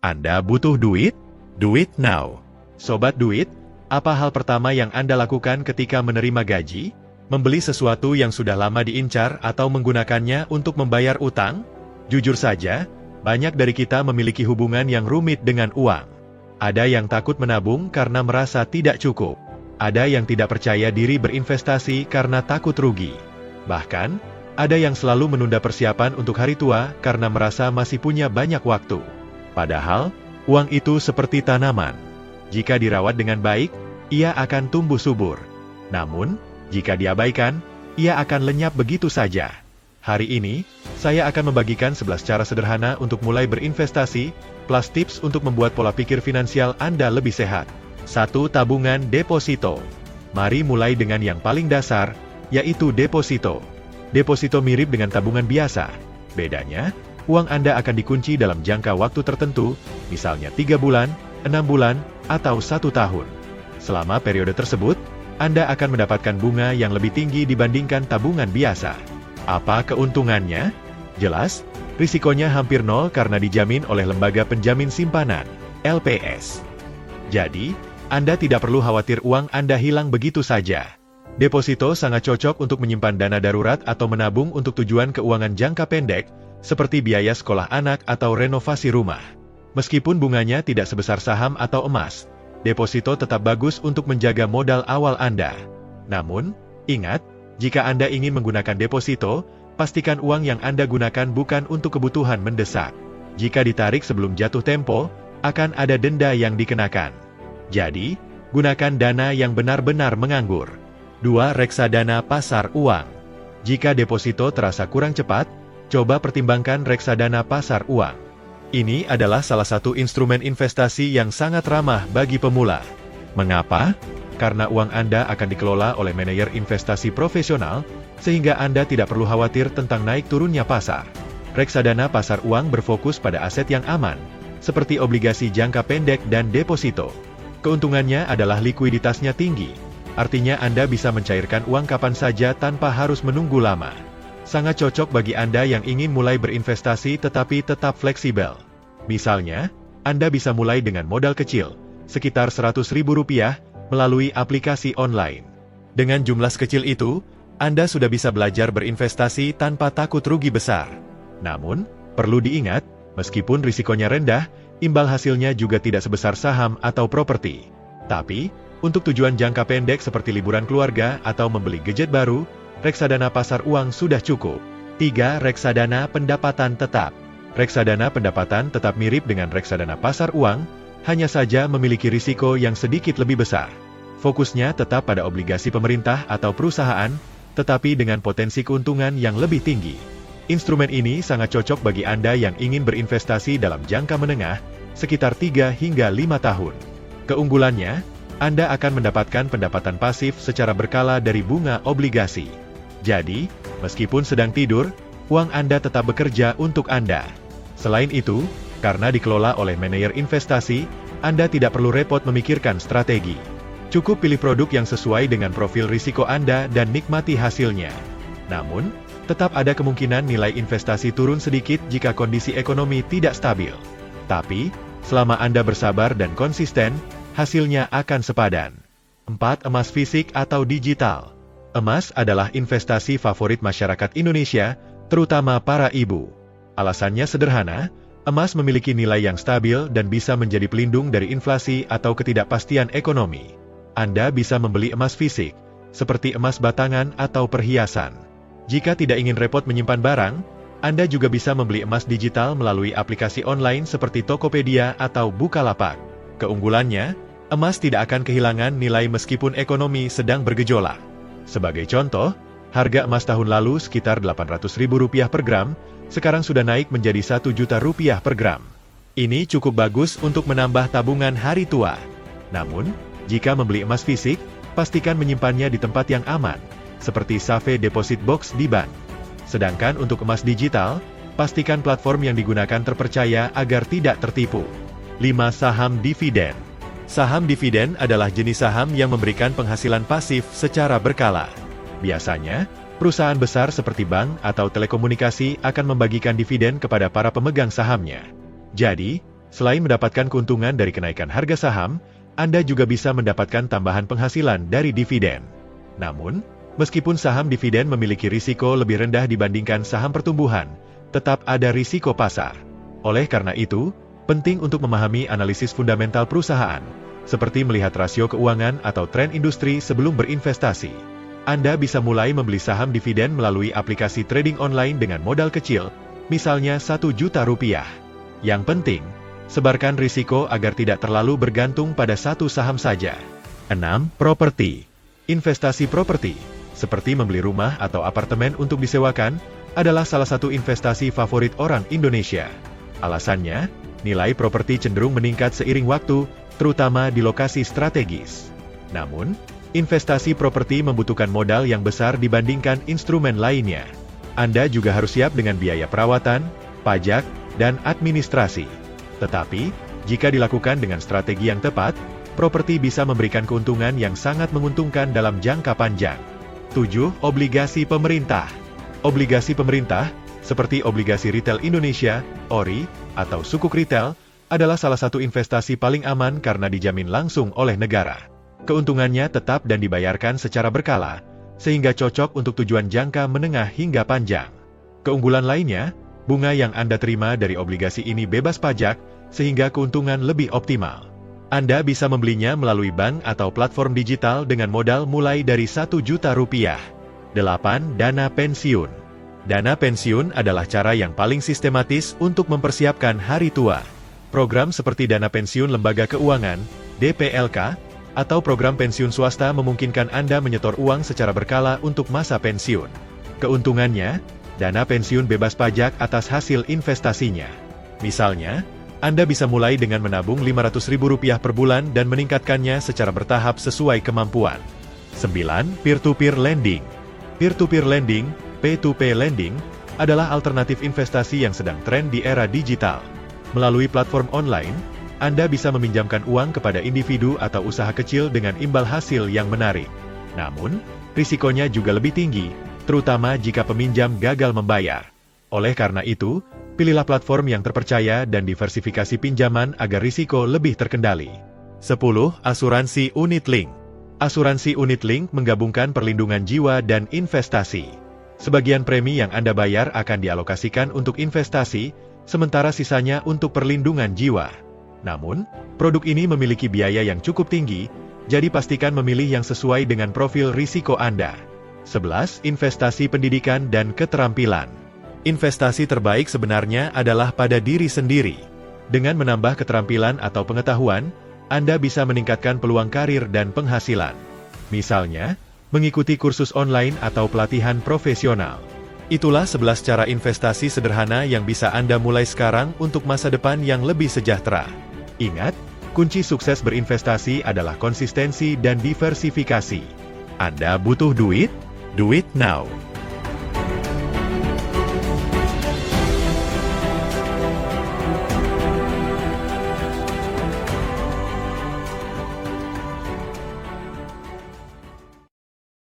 Anda butuh duit? Do it now. Sobat Duit, apa hal pertama yang Anda lakukan ketika menerima gaji? Membeli sesuatu yang sudah lama diincar atau menggunakannya untuk membayar utang? Jujur saja, banyak dari kita memiliki hubungan yang rumit dengan uang. Ada yang takut menabung karena merasa tidak cukup. Ada yang tidak percaya diri berinvestasi karena takut rugi. Bahkan, ada yang selalu menunda persiapan untuk hari tua karena merasa masih punya banyak waktu. Padahal, uang itu seperti tanaman. Jika dirawat dengan baik, ia akan tumbuh subur. Namun, jika diabaikan, ia akan lenyap begitu saja. Hari ini, saya akan membagikan 11 cara sederhana untuk mulai berinvestasi, plus tips untuk membuat pola pikir finansial Anda lebih sehat. 1. Tabungan deposito. Mari mulai dengan yang paling dasar, yaitu deposito. Deposito mirip dengan tabungan biasa. Bedanya, uang Anda akan dikunci dalam jangka waktu tertentu, misalnya 3 bulan, 6 bulan, atau 1 tahun. Selama periode tersebut, Anda akan mendapatkan bunga yang lebih tinggi dibandingkan tabungan biasa. Apa keuntungannya? Jelas, risikonya hampir nol karena dijamin oleh lembaga penjamin simpanan, LPS. Jadi, Anda tidak perlu khawatir uang Anda hilang begitu saja. Deposito sangat cocok untuk menyimpan dana darurat atau menabung untuk tujuan keuangan jangka pendek, seperti biaya sekolah anak atau renovasi rumah. Meskipun bunganya tidak sebesar saham atau emas, deposito tetap bagus untuk menjaga modal awal Anda. Namun, ingat, jika Anda ingin menggunakan deposito, pastikan uang yang Anda gunakan bukan untuk kebutuhan mendesak. Jika ditarik sebelum jatuh tempo, akan ada denda yang dikenakan. Jadi, gunakan dana yang benar-benar menganggur. 2. Reksadana pasar uang. Jika deposito terasa kurang cepat, coba pertimbangkan reksadana pasar uang. Ini adalah salah satu instrumen investasi yang sangat ramah bagi pemula. Mengapa? Karena uang Anda akan dikelola oleh manajer investasi profesional, sehingga Anda tidak perlu khawatir tentang naik turunnya pasar. Reksadana pasar uang berfokus pada aset yang aman, seperti obligasi jangka pendek dan deposito. Keuntungannya adalah likuiditasnya tinggi, artinya Anda bisa mencairkan uang kapan saja tanpa harus menunggu lama. Sangat cocok bagi Anda yang ingin mulai berinvestasi tetapi tetap fleksibel. Misalnya, Anda bisa mulai dengan modal kecil, sekitar Rp100.000, melalui aplikasi online. Dengan jumlah sekecil itu, Anda sudah bisa belajar berinvestasi tanpa takut rugi besar. Namun, perlu diingat, meskipun risikonya rendah, imbal hasilnya juga tidak sebesar saham atau properti. Tapi, untuk tujuan jangka pendek seperti liburan keluarga atau membeli gadget baru, reksadana pasar uang sudah cukup. 3. Reksadana pendapatan tetap. Reksadana pendapatan tetap mirip dengan reksadana pasar uang, hanya saja memiliki risiko yang sedikit lebih besar. Fokusnya tetap pada obligasi pemerintah atau perusahaan, tetapi dengan potensi keuntungan yang lebih tinggi. Instrumen ini sangat cocok bagi Anda yang ingin berinvestasi dalam jangka menengah, sekitar 3 hingga 5 tahun. Keunggulannya, Anda akan mendapatkan pendapatan pasif secara berkala dari bunga obligasi. Jadi, meskipun sedang tidur, uang Anda tetap bekerja untuk Anda. Selain itu, karena dikelola oleh manajer investasi, Anda tidak perlu repot memikirkan strategi. Cukup pilih produk yang sesuai dengan profil risiko Anda dan nikmati hasilnya. Namun, tetap ada kemungkinan nilai investasi turun sedikit jika kondisi ekonomi tidak stabil. Tapi, selama Anda bersabar dan konsisten, hasilnya akan sepadan. 4. Emas fisik atau digital. Emas adalah investasi favorit masyarakat Indonesia, terutama para ibu. Alasannya sederhana, emas memiliki nilai yang stabil dan bisa menjadi pelindung dari inflasi atau ketidakpastian ekonomi. Anda bisa membeli emas fisik, seperti emas batangan atau perhiasan. Jika tidak ingin repot menyimpan barang, Anda juga bisa membeli emas digital melalui aplikasi online seperti Tokopedia atau Bukalapak. Keunggulannya, emas tidak akan kehilangan nilai meskipun ekonomi sedang bergejolak. Sebagai contoh, harga emas tahun lalu sekitar Rp800.000 per gram, sekarang sudah naik menjadi Rp1.000.000 per gram. Ini cukup bagus untuk menambah tabungan hari tua. Namun, jika membeli emas fisik, pastikan menyimpannya di tempat yang aman, seperti Safe Deposit Box di bank. Sedangkan untuk emas digital, pastikan platform yang digunakan terpercaya agar tidak tertipu. 5. Saham dividen. Saham dividen adalah jenis saham yang memberikan penghasilan pasif secara berkala. Biasanya, perusahaan besar seperti bank atau telekomunikasi akan membagikan dividen kepada para pemegang sahamnya. Jadi, Selain mendapatkan keuntungan dari kenaikan harga saham, Anda juga bisa mendapatkan tambahan penghasilan dari dividen. Namun, meskipun saham dividen memiliki risiko lebih rendah dibandingkan saham pertumbuhan, tetap ada risiko pasar. Oleh karena itu, penting untuk memahami analisis fundamental perusahaan, seperti melihat rasio keuangan atau tren industri sebelum berinvestasi. Anda bisa mulai membeli saham dividen melalui aplikasi trading online dengan modal kecil, misalnya Rp1.000.000. Yang penting, sebarkan risiko agar tidak terlalu bergantung pada satu saham saja. 6. Properti. Investasi properti, seperti membeli rumah atau apartemen untuk disewakan, adalah salah satu investasi favorit orang Indonesia. Alasannya, nilai properti cenderung meningkat seiring waktu, terutama di lokasi strategis. Namun, investasi properti membutuhkan modal yang besar dibandingkan instrumen lainnya. Anda juga harus siap dengan biaya perawatan, pajak, dan administrasi. Tetapi, jika dilakukan dengan strategi yang tepat, properti bisa memberikan keuntungan yang sangat menguntungkan dalam jangka panjang. 7. Obligasi pemerintah. Obligasi pemerintah, seperti obligasi retail Indonesia, ORI, atau sukuk retail, adalah salah satu investasi paling aman karena dijamin langsung oleh negara. Keuntungannya tetap dan dibayarkan secara berkala, sehingga cocok untuk tujuan jangka menengah hingga panjang. Keunggulan lainnya, bunga yang Anda terima dari obligasi ini bebas pajak, sehingga keuntungan lebih optimal. Anda bisa membelinya melalui bank atau platform digital dengan modal mulai dari Rp1.000.000. 8. Dana pensiun. Dana pensiun adalah cara yang paling sistematis untuk mempersiapkan hari tua. Program seperti dana pensiun lembaga keuangan, DPLK, atau program pensiun swasta memungkinkan Anda menyetor uang secara berkala untuk masa pensiun. Keuntungannya, dana pensiun bebas pajak atas hasil investasinya. Misalnya, Anda bisa mulai dengan menabung Rp500.000 per bulan dan meningkatkannya secara bertahap sesuai kemampuan. 9. Peer-to-peer lending. Peer-to-peer lending, P2P lending, adalah alternatif investasi yang sedang tren di era digital. Melalui platform online, Anda bisa meminjamkan uang kepada individu atau usaha kecil dengan imbal hasil yang menarik. Namun, risikonya juga lebih tinggi, terutama jika peminjam gagal membayar. Oleh karena itu, pilihlah platform yang terpercaya dan diversifikasi pinjaman agar risiko lebih terkendali. 10. Asuransi unit link. Asuransi unit link menggabungkan perlindungan jiwa dan investasi. Sebagian premi yang Anda bayar akan dialokasikan untuk investasi, sementara sisanya untuk perlindungan jiwa. Namun, produk ini memiliki biaya yang cukup tinggi, jadi pastikan memilih yang sesuai dengan profil risiko Anda. 11. Investasi pendidikan dan keterampilan. Investasi terbaik sebenarnya adalah pada diri sendiri. Dengan menambah keterampilan atau pengetahuan, Anda bisa meningkatkan peluang karir dan penghasilan. Misalnya, mengikuti kursus online atau pelatihan profesional. Itulah 11 cara investasi sederhana yang bisa Anda mulai sekarang untuk masa depan yang lebih sejahtera. Ingat, kunci sukses berinvestasi adalah konsistensi dan diversifikasi. Anda butuh duit? Do it now.